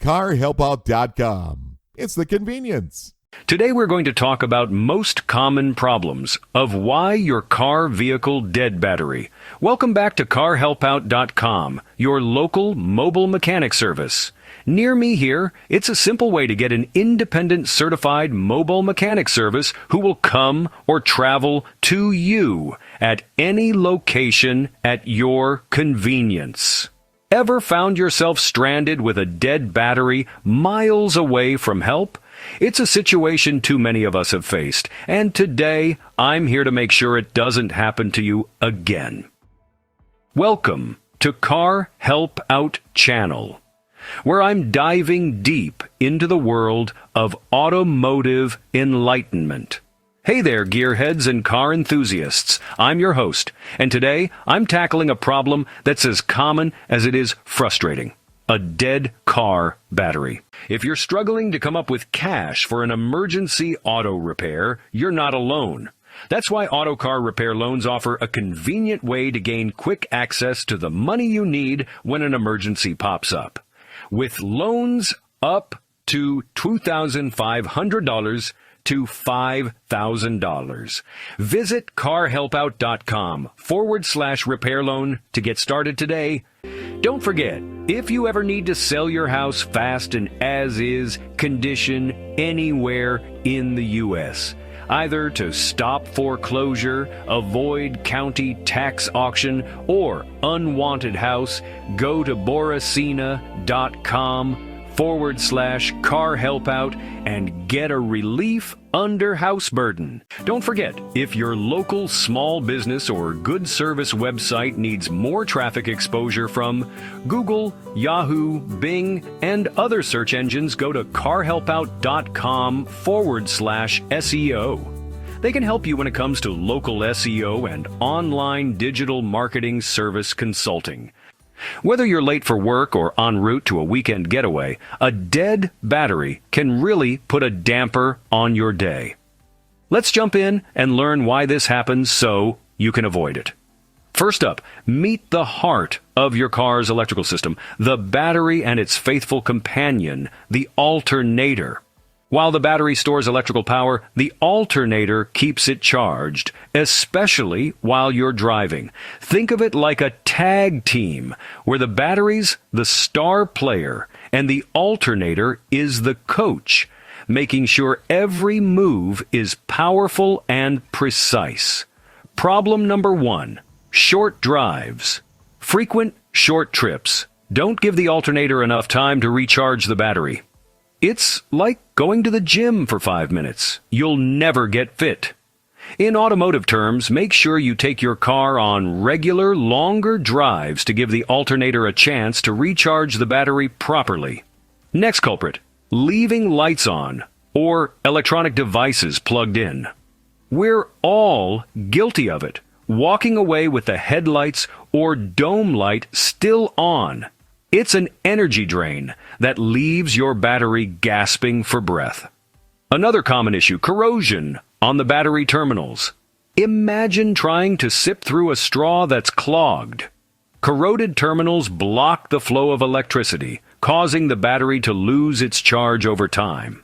Carhelpout.com. It's the convenience. Today we're going to talk about most common problems of why your car vehicle dead battery. Welcome back to Carhelpout.com, your local mobile mechanic service. Near me here, it's a simple way to get an independent certified mobile mechanic service who will come or travel to you at any location at your convenience. Ever found yourself stranded with a dead battery miles away from help? It's a situation too many of us have faced, and today I'm here to make sure it doesn't happen to you again. Welcome to Car Help Out Channel, where I'm diving deep into the world of automotive enlightenment. Hey there, gearheads and car enthusiasts. I'm your host, and today I'm tackling a problem that's as common as it is frustrating: a dead car battery. If you're struggling to come up with cash for an emergency auto repair, you're not alone. That's why Auto Car Repair Loans offer a convenient way to gain quick access to the money you need when an emergency pops up. With loans up to $2,500 to $5,000. Visit carhelpout.com/repair loan to get started today. Don't forget, if you ever need to sell your house fast and as-is condition anywhere in the U.S., either to stop foreclosure, avoid county tax auction, or unwanted house, go to boracina.com/carhelpout and get a relief under house burden. Don't forget, if your local small business or good service website needs more traffic exposure from Google, Yahoo, Bing, and other search engines, go to carhelpout.com/SEO. They can help you when it comes to local SEO and online digital marketing service consulting. Whether you're late for work or en route to a weekend getaway, a dead battery can really put a damper on your day. Let's jump in and learn why this happens so you can avoid it. First up, meet the heart of your car's electrical system, the battery and its faithful companion, the alternator. While the battery stores electrical power, the alternator keeps it charged, especially while you're driving. Think of it like a tag team, where the battery's the star player and the alternator is the coach, making sure every move is powerful and precise. Problem number 1, short drives. Frequent short trips don't give the alternator enough time to recharge the battery. It's like going to the gym for 5 minutes. You'll never get fit. In automotive terms, make sure you take your car on regular, longer drives to give the alternator a chance to recharge the battery properly. Next culprit, leaving lights on or electronic devices plugged in. We're all guilty of it, walking away with the headlights or dome light still on. It's an energy drain that leaves your battery gasping for breath. Another common issue, corrosion on the battery terminals. Imagine trying to sip through a straw that's clogged. Corroded terminals block the flow of electricity, causing the battery to lose its charge over time.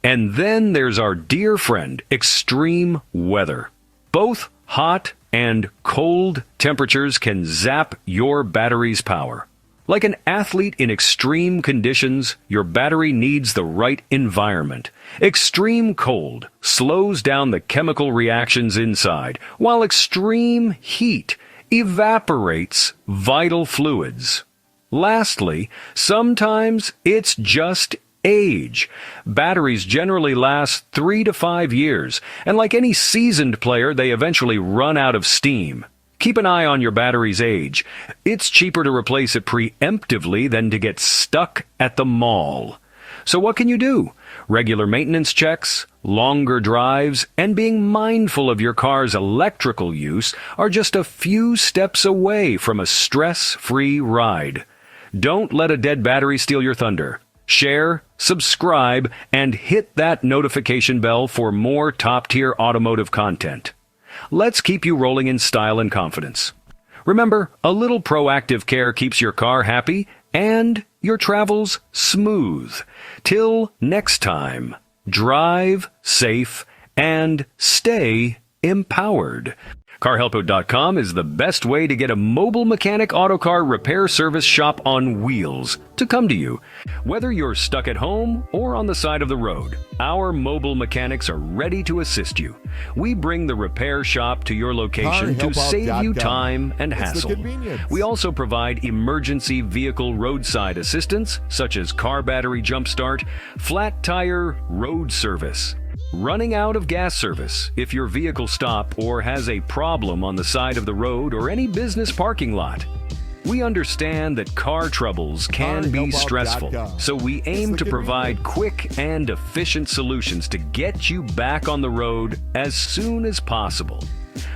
And then there's our dear friend, extreme weather. Both hot and cold temperatures can zap your battery's power. Like an athlete in extreme conditions, your battery needs the right environment. Extreme cold slows down the chemical reactions inside, while extreme heat evaporates vital fluids. Lastly, sometimes it's just age. Batteries generally last 3 to 5 years, and like any seasoned player, they eventually run out of steam. Keep an eye on your battery's age. It's cheaper to replace it preemptively than to get stuck at the mall. So what can you do? Regular maintenance checks, longer drives, and being mindful of your car's electrical use are just a few steps away from a stress-free ride. Don't let a dead battery steal your thunder. Share, subscribe, and hit that notification bell for more top-tier automotive content. Let's keep you rolling in style and confidence. Remember, a little proactive care keeps your car happy and your travels smooth. Till next time, drive safe and stay empowered. Carhelpout.com is the best way to get a mobile mechanic auto car repair service shop on wheels to come to you. Whether you're stuck at home or on the side of the road, our mobile mechanics are ready to assist you. We bring the repair shop to your location to save you time and hassle. We also provide emergency vehicle roadside assistance, such as car battery jump start, flat tire road service, running out of gas service if your vehicle stops or has a problem on the side of the road or any business parking lot. We understand that car troubles can be stressful, so we aim to provide quick and efficient solutions to get you back on the road as soon as possible.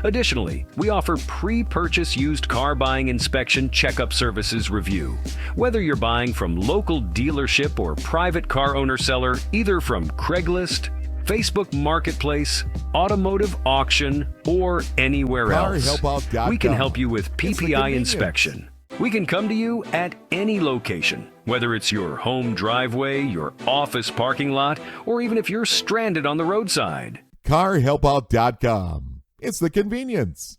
Additionally, we offer pre-purchase used car buying inspection checkup services review. Whether you're buying from local dealership or private car owner seller, either from Craigslist, Facebook Marketplace, automotive auction, or anywhere else, we can help you with PPI inspection. We can come to you at any location, whether it's your home driveway, your office parking lot, or even if you're stranded on the roadside. Carhelpout.com. It's the convenience.